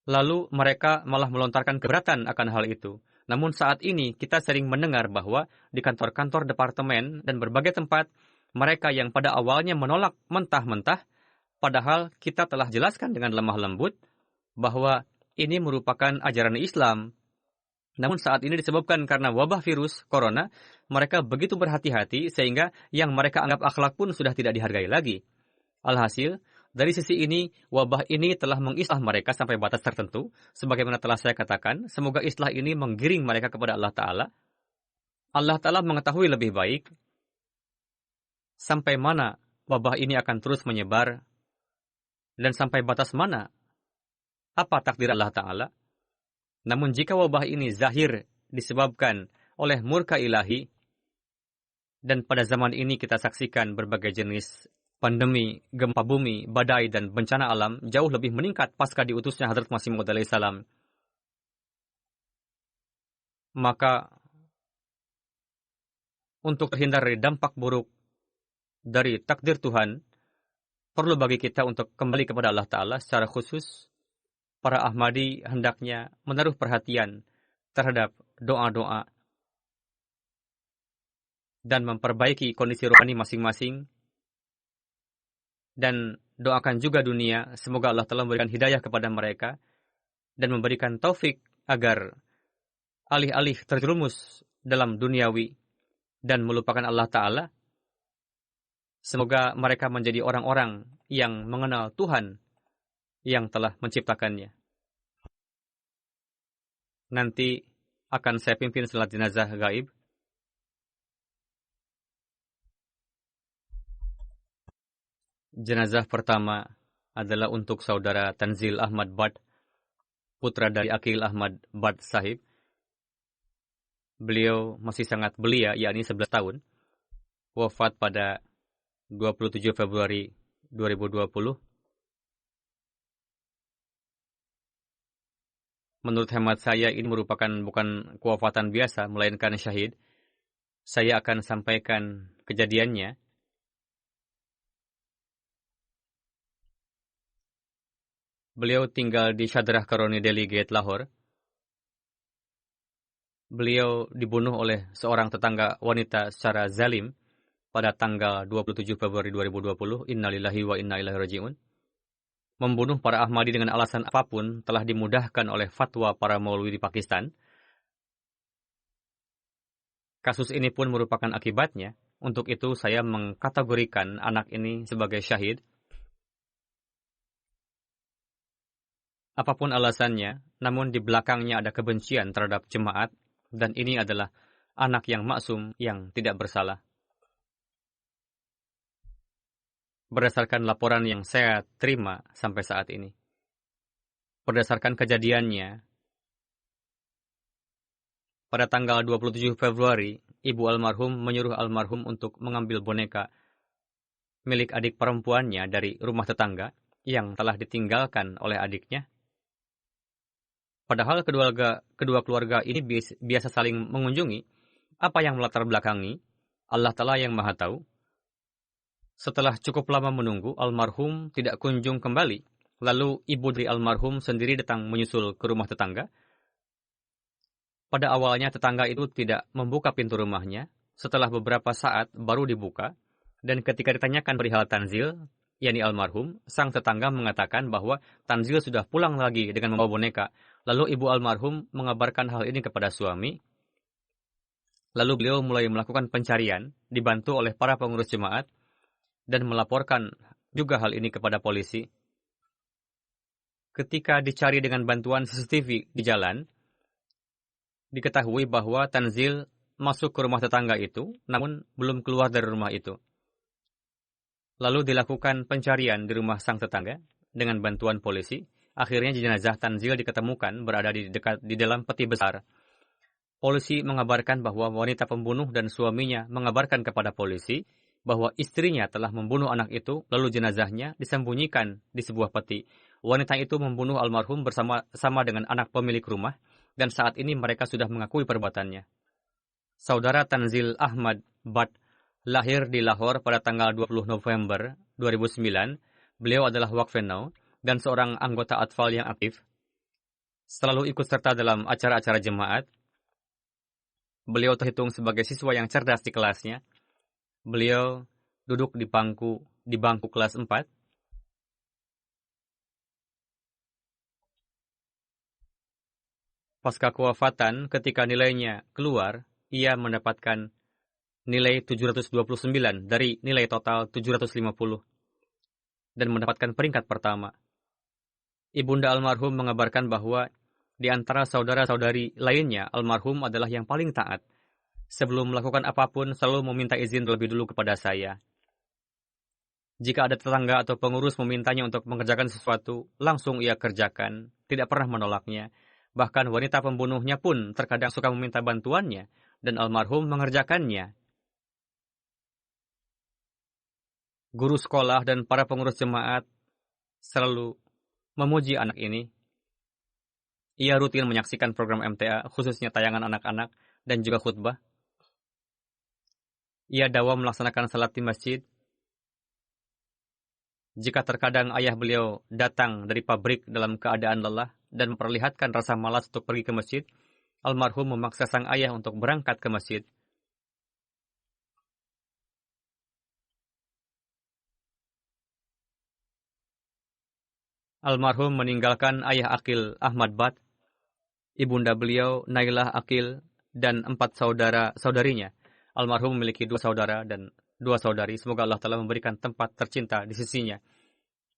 lalu mereka malah melontarkan keberatan akan hal itu. Namun saat ini kita sering mendengar bahwa di kantor-kantor departemen dan berbagai tempat, mereka yang pada awalnya menolak mentah-mentah, padahal kita telah jelaskan dengan lemah lembut bahwa ini merupakan ajaran Islam. Namun saat ini disebabkan karena wabah virus corona, mereka begitu berhati-hati sehingga yang mereka anggap akhlak pun sudah tidak dihargai lagi. Alhasil, dari sisi ini, wabah ini telah mengislah mereka sampai batas tertentu. Sebagaimana telah saya katakan, semoga islah ini menggiring mereka kepada Allah Ta'ala. Allah Ta'ala mengetahui lebih baik sampai mana wabah ini akan terus menyebar dan sampai batas mana apa takdir Allah Ta'ala. Namun jika wabah ini zahir disebabkan oleh murka ilahi, dan pada zaman ini kita saksikan berbagai jenis pandemi, gempa bumi, badai, dan bencana alam jauh lebih meningkat pasca diutusnya Hadrat Masih Maud alaihi salam. Maka, untuk terhindar dari dampak buruk dari takdir Tuhan, perlu bagi kita untuk kembali kepada Allah Ta'ala. Secara khusus, para Ahmadi hendaknya menaruh perhatian terhadap doa-doa dan memperbaiki kondisi rohani masing-masing, dan doakan juga dunia, semoga Allah telah memberikan hidayah kepada mereka dan memberikan taufik agar alih-alih terjerumus dalam duniawi dan melupakan Allah Ta'ala, semoga mereka menjadi orang-orang yang mengenal Tuhan yang telah menciptakannya. Nanti akan saya pimpin salat jenazah gaib. Jenazah pertama adalah untuk saudara Tanzil Ahmad Bhatt, putra dari Akil Ahmad Bhatt Sahib. Beliau masih sangat belia, yakni 11 tahun. Wafat pada 27 Februari 2020. Menurut hemat saya, ini merupakan bukan kewafatan biasa, melainkan syahid. Saya akan sampaikan kejadiannya. Beliau tinggal di Shadrah Karoni Delhi Gate, Lahore. Beliau dibunuh oleh seorang tetangga wanita secara zalim pada tanggal 27 Februari 2020. Innalillahi wa inna ilaihi raji'un. Membunuh para Ahmadi dengan alasan apapun telah dimudahkan oleh fatwa para maulwi di Pakistan. Kasus ini pun merupakan akibatnya. Untuk itu saya mengkategorikan anak ini sebagai syahid. Apapun alasannya, namun di belakangnya ada kebencian terhadap jemaat, dan ini adalah anak yang maksum yang tidak bersalah. berdasarkan laporan yang saya terima sampai saat ini. Berdasarkan kejadiannya, pada tanggal 27 Februari, ibu almarhum menyuruh almarhum untuk mengambil boneka milik adik perempuannya dari rumah tetangga yang telah ditinggalkan oleh adiknya. Padahal kedua keluarga ini biasa saling mengunjungi. Apa yang melatar belakangi, Allah Ta'ala yang Maha Tahu. Setelah cukup lama menunggu, almarhum tidak kunjung kembali. Lalu ibu dari almarhum sendiri datang menyusul ke rumah tetangga. Pada awalnya tetangga itu tidak membuka pintu rumahnya. Setelah beberapa saat baru dibuka. Dan ketika ditanyakan perihal Tanzil, yakni almarhum, sang tetangga mengatakan bahwa Tanzil sudah pulang lagi dengan membawa boneka. Lalu ibu almarhum mengabarkan hal ini kepada suami. Lalu beliau mulai melakukan pencarian, dibantu oleh para pengurus jemaat, dan melaporkan juga hal ini kepada polisi. Ketika dicari dengan bantuan CCTV di jalan, diketahui bahwa Tanzil masuk ke rumah tetangga itu, namun belum keluar dari rumah itu. Lalu dilakukan pencarian di rumah sang tetangga dengan bantuan polisi. Akhirnya jenazah Tanzil diketemukan berada di dalam peti besar. Polisi mengabarkan bahwa wanita pembunuh dan suaminya mengabarkan kepada polisi bahwa istrinya telah membunuh anak itu, lalu jenazahnya disembunyikan di sebuah peti. Wanita itu membunuh almarhum bersama dengan anak pemilik rumah, dan saat ini mereka sudah mengakui perbuatannya. Saudara Tanzil Ahmad Bhatt lahir di Lahore pada tanggal 20 November 2009. Beliau adalah Waqf-e-Nau dan seorang anggota Atfal yang aktif. Selalu ikut serta dalam acara-acara jemaat. Beliau terhitung sebagai siswa yang cerdas di kelasnya. Beliau duduk di bangku kelas 4. Pasca kewafatan, ketika nilainya keluar, ia mendapatkan nilai 729 dari nilai total 750 dan mendapatkan peringkat pertama. Ibunda almarhum mengabarkan bahwa di antara saudara-saudari lainnya, almarhum adalah yang paling taat. Sebelum melakukan apapun, selalu meminta izin terlebih dulu kepada saya. Jika ada tetangga atau pengurus memintanya untuk mengerjakan sesuatu, langsung ia kerjakan, tidak pernah menolaknya. Bahkan wanita pembunuhnya pun terkadang suka meminta bantuannya, dan almarhum mengerjakannya. Guru sekolah dan para pengurus jemaat selalu memuji anak ini. Ia rutin menyaksikan program MTA, khususnya tayangan anak-anak dan juga khutbah. Ia dawam melaksanakan salat di masjid. Jika terkadang ayah beliau datang dari pabrik dalam keadaan lelah dan memperlihatkan rasa malas untuk pergi ke masjid, almarhum memaksa sang ayah untuk berangkat ke masjid. Almarhum meninggalkan ayah akil Ahmad Bhatt, ibunda beliau Nailah Akil, dan 4 saudara-saudarinya. Almarhum memiliki 2 saudara dan 2 saudari. Semoga Allah Ta'ala memberikan tempat tercinta di sisinya.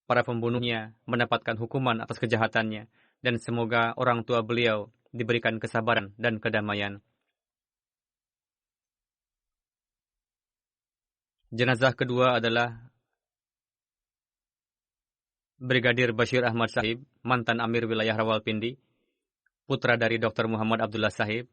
Para pembunuhnya mendapatkan hukuman atas kejahatannya, dan semoga orang tua beliau diberikan kesabaran dan kedamaian. Jenazah kedua adalah Brigadir Bashir Ahmad Sahib, mantan Amir Wilayah Rawalpindi, putra dari Dr. Muhammad Abdullah Sahib.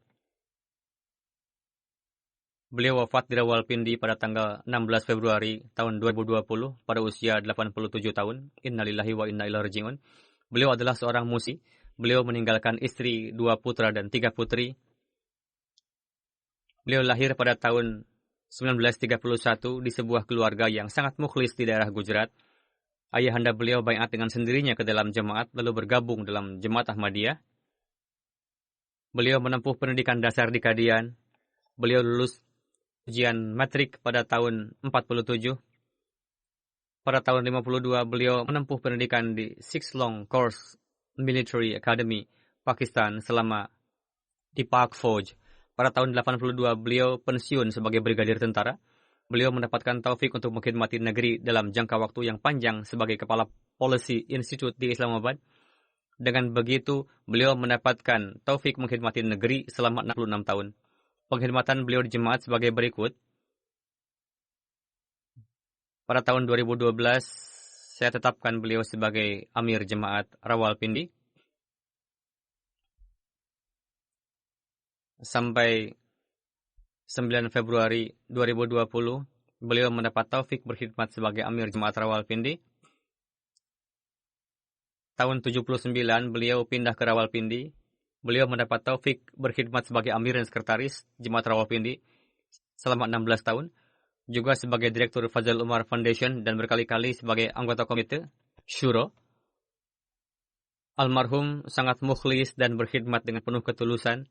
Beliau wafat di Rawalpindi pada tanggal 16 Februari tahun 2020 pada usia 87 tahun. Innalillahi wa inna ilaihi raji'un. Beliau adalah seorang musi. Beliau meninggalkan istri, 2 putra dan 3 putri. Beliau lahir pada tahun 1931 di sebuah keluarga yang sangat mukhlis di daerah Gujarat. Ayahanda beliau baiat dengan sendirinya ke dalam jemaat lalu bergabung dalam Jemaat Ahmadiyah. Beliau menempuh pendidikan dasar di Kadian. Beliau lulus ujian matrik pada tahun 47. Pada tahun 52, beliau menempuh pendidikan di Six Long Course Military Academy, Pakistan selama di Pak Fauj. Pada tahun 82, beliau pensiun sebagai brigadir tentara. Beliau mendapatkan taufik untuk mengkhidmati negeri dalam jangka waktu yang panjang sebagai kepala Policy Institute di Islamabad. Dengan begitu, beliau mendapatkan taufik mengkhidmati negeri selama 66 tahun. Pengkhidmatan beliau di jemaat sebagai berikut. Pada tahun 2012, saya tetapkan beliau sebagai Amir Jemaat Rawalpindi. Sampai 9 Februari 2020, beliau mendapat taufik berkhidmat sebagai Amir Jemaat Rawalpindi. Tahun 79, beliau pindah ke Rawalpindi. Beliau mendapat taufik berkhidmat sebagai Amir dan Sekretaris Jemaat Rawalpindi selama 16 tahun. Juga sebagai Direktur Fazal Umar Foundation dan berkali-kali sebagai anggota komite Syuro. Almarhum sangat mukhlis dan berkhidmat dengan penuh ketulusan.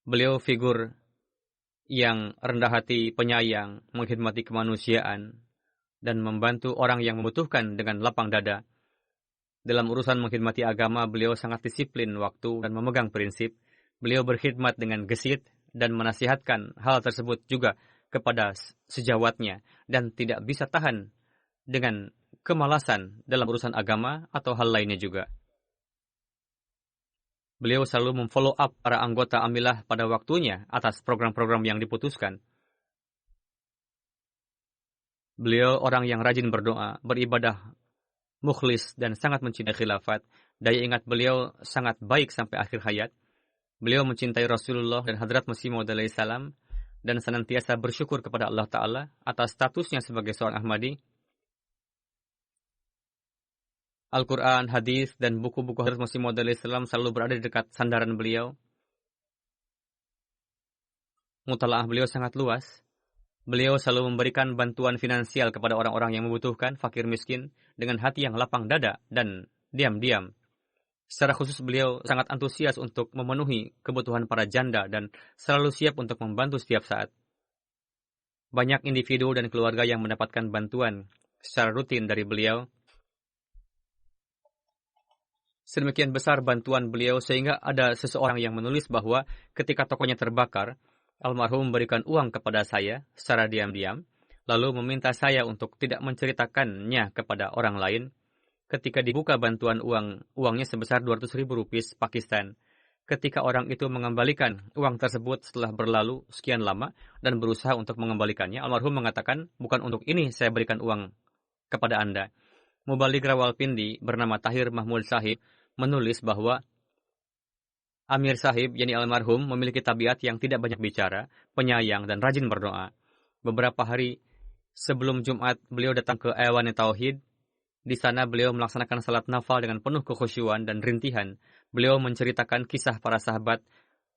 Beliau figur yang rendah hati, penyayang, mengkhidmati kemanusiaan, dan membantu orang yang membutuhkan dengan lapang dada. Dalam urusan mengkhidmati agama, beliau sangat disiplin waktu dan memegang prinsip. Beliau berkhidmat dengan gesit dan menasihatkan hal tersebut juga kepada sejawatnya dan tidak bisa tahan dengan kemalasan dalam urusan agama atau hal lainnya juga. Beliau selalu memfollow up para anggota Amilah pada waktunya atas program-program yang diputuskan. Beliau orang yang rajin berdoa, beribadah, mukhlis dan sangat mencintai khilafat. Daya ingat beliau sangat baik sampai akhir hayat. Beliau mencintai Rasulullah dan Hadrat Masih Maud alaihi salam dan senantiasa bersyukur kepada Allah Ta'ala atas statusnya sebagai seorang Ahmadi. Al-Quran, hadis, dan buku-buku Hadrat Masih Maud alaihi salam selalu berada di dekat sandaran beliau. Mutalaah beliau sangat luas. Beliau selalu memberikan bantuan finansial kepada orang-orang yang membutuhkan, fakir miskin, dengan hati yang lapang dada dan diam-diam. Secara khusus beliau sangat antusias untuk memenuhi kebutuhan para janda dan selalu siap untuk membantu setiap saat. Banyak individu dan keluarga yang mendapatkan bantuan secara rutin dari beliau. Sedemikian besar bantuan beliau sehingga ada seseorang yang menulis bahwa ketika tokonya terbakar, almarhum memberikan uang kepada saya secara diam-diam, lalu meminta saya untuk tidak menceritakannya kepada orang lain. Ketika dibuka bantuan uangnya sebesar 200.000 rupiah Pakistan. Ketika orang itu mengembalikan uang tersebut setelah berlalu sekian lama dan berusaha untuk mengembalikannya, almarhum mengatakan, bukan untuk ini saya berikan uang kepada Anda. Mubalik Rawalpindi bernama Tahir Mahmud Sahib menulis bahwa Amir Sahib, yakni almarhum, memiliki tabiat yang tidak banyak bicara, penyayang, dan rajin berdoa. Beberapa hari sebelum Jumat, beliau datang ke Aiwan Tauhid. Di sana beliau melaksanakan salat nafal dengan penuh kekhusyuan dan rintihan. Beliau menceritakan kisah para sahabat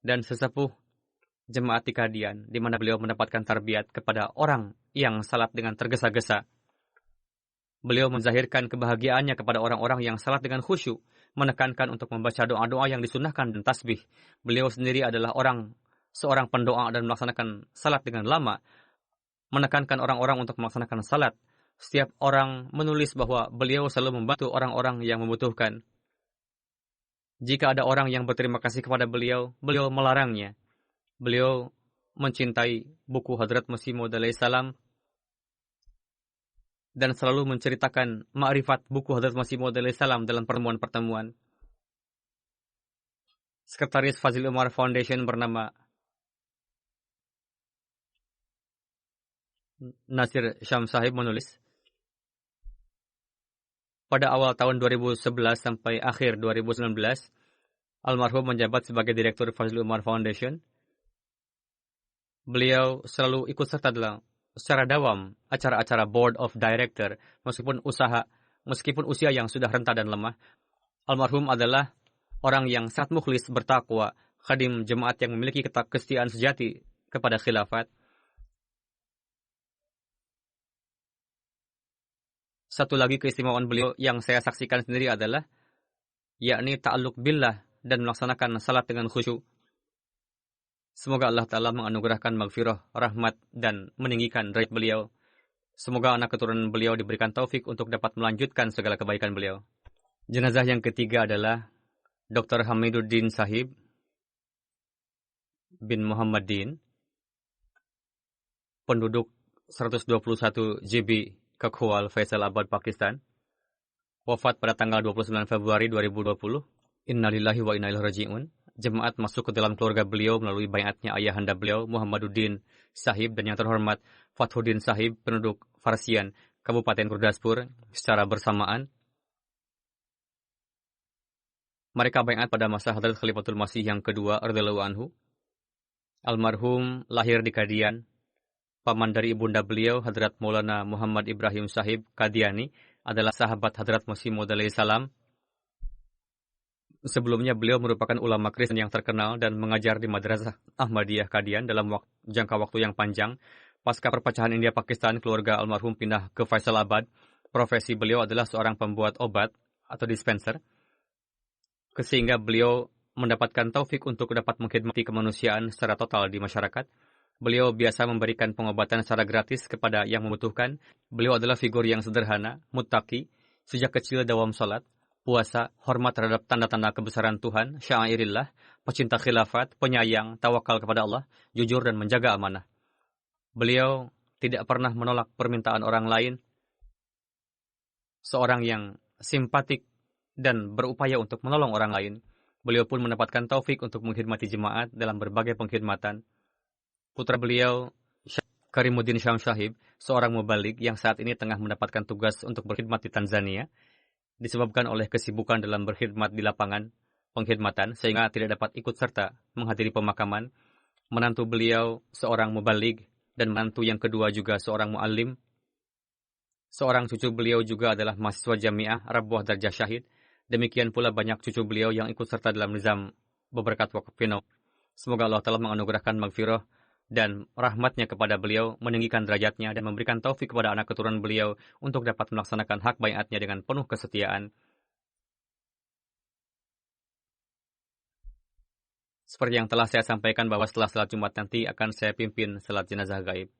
dan sesepuh jemaat di Kadian, di mana beliau mendapatkan tarbiyat kepada orang yang salat dengan tergesa-gesa. Beliau menzahirkan kebahagiaannya kepada orang-orang yang salat dengan khusyuk, menekankan untuk membaca doa-doa yang disunnahkan dan tasbih. Beliau sendiri adalah seorang pendoa dan melaksanakan salat dengan lama, menekankan orang-orang untuk melaksanakan salat. Setiap orang menulis bahwa beliau selalu membantu orang-orang yang membutuhkan. Jika ada orang yang berterima kasih kepada beliau, beliau melarangnya. Beliau mencintai buku Hadrat Masih Maud alaihi salam dan selalu menceritakan ma'rifat buku Hadrat Masih Maud alaihi salam dalam pertemuan-pertemuan. Sekretaris Fazil Umar Foundation bernama Nasir Syam Sahib menulis, pada awal tahun 2011 sampai akhir 2019, almarhum menjabat sebagai Direktur Fazil Umar Foundation. Beliau selalu ikut serta secara dawam acara-acara Board of Director, meskipun usia yang sudah renta dan lemah. Almarhum adalah orang yang sangat mukhlis, bertakwa, khadim jemaat yang memiliki kesetiaan sejati kepada khilafat. Satu lagi keistimewaan beliau yang saya saksikan sendiri adalah yakni ta'alluq billah dan melaksanakan salat dengan khusyuk. Semoga Allah Ta'ala menganugerahkan maghfirah, rahmat, dan meninggikan derajat beliau. Semoga anak keturunan beliau diberikan taufik untuk dapat melanjutkan segala kebaikan beliau. Jenazah yang ketiga adalah Dr. Hamiduddin Sahib bin Muhammad Din, penduduk 121 GB Kakhwal, Faisalabad, Pakistan. Wafat pada tanggal 29 Februari 2020. Innalillahi wa inna ilaihi raji'un. Jemaat masuk ke dalam keluarga beliau melalui baiatnya ayahanda beliau, Muhammaduddin Sahib, dan yang terhormat Fathuddin Sahib, penduduk Farsian, Kabupaten Gurdaspur, secara bersamaan. Mereka baiat pada masa Hadrat Khalifatul Masih yang kedua, radhiyallahu anhu. Almarhum lahir di Qadian. Paman dari ibunda beliau, Hadrat Maulana Muhammad Ibrahim Sahib Qadiani, adalah sahabat Hadrat Masih Maud alaihi salam. Sebelumnya beliau merupakan ulama Kristen yang terkenal dan mengajar di Madrasah Ahmadiyah Qadian dalam jangka waktu yang panjang. Pasca perpecahan India-Pakistan, keluarga almarhum pindah ke Faisalabad. Profesi beliau adalah seorang pembuat obat atau dispenser. Sehingga beliau mendapatkan taufik untuk dapat mengkhidmati kemanusiaan secara total di masyarakat. Beliau biasa memberikan pengobatan secara gratis kepada yang membutuhkan. Beliau adalah figur yang sederhana, muttaqi, sejak kecil dawam salat, puasa, hormat terhadap tanda-tanda kebesaran Tuhan, syairillah, pecinta khilafat, penyayang, tawakal kepada Allah, jujur dan menjaga amanah. Beliau tidak pernah menolak permintaan orang lain. Seorang yang simpatik dan berupaya untuk menolong orang lain. Beliau pun mendapatkan taufik untuk mengkhidmati jemaat dalam berbagai pengkhidmatan. Putra beliau, Karimuddin Syam Syahib, seorang mubalik yang saat ini tengah mendapatkan tugas untuk berkhidmat di Tanzania, disebabkan oleh kesibukan dalam berkhidmat di lapangan pengkhidmatan, sehingga tidak dapat ikut serta menghadiri pemakaman. Menantu beliau seorang mubalik, dan menantu yang kedua juga seorang muallim. Seorang cucu beliau juga adalah mahasiswa Jamiah Rabwah Darjah Syahid. Demikian pula banyak cucu beliau yang ikut serta dalam nizam beberkat wakaf Pino. Semoga Allah telah menganugerahkan maghfirah dan rahmatnya kepada beliau, meninggikan derajatnya, dan memberikan taufik kepada anak keturunan beliau untuk dapat melaksanakan hak baiatnya dengan penuh kesetiaan. Seperti yang telah saya sampaikan bahwa setelah salat Jumat nanti akan saya pimpin salat jenazah gaib.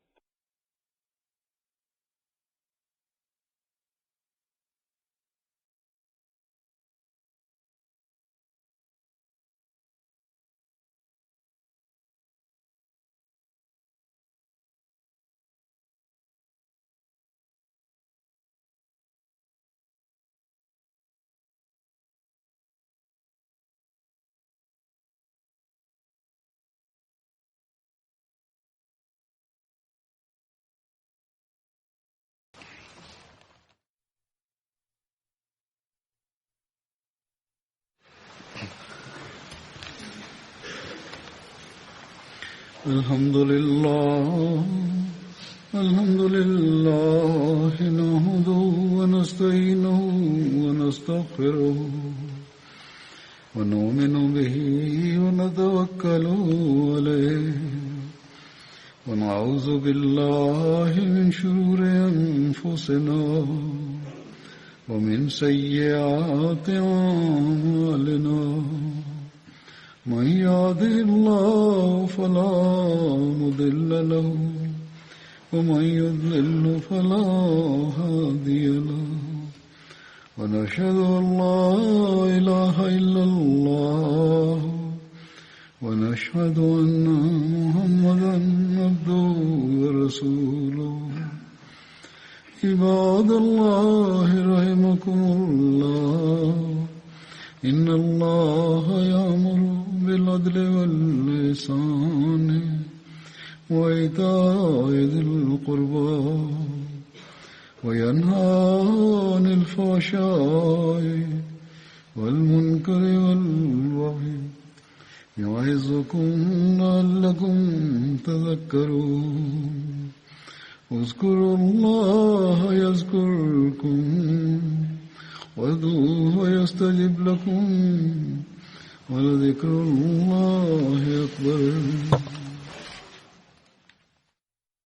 الحمد لله نحمده ونستعينه ونستغفره ونؤمن به ونتوكل عليه ونعوذ بالله من شرور أنفسنا ومن سيئات أعمالنا من يهده الله فلا مضل له ومن يضلل فلا هادي له ونشهد أن لا إله إلا الله ونشهد أن محمدا عبده ورسوله عباد الله رحمكم الله إن الله يأمر بالعدل والإحسان وإيتاء ذي القربى وينهى عن الفحشاء والمنكر والبغي يعظكم لعلكم تذكرون اذكروا الله يذكركم وادعوه يستجب لكم ولذكر الله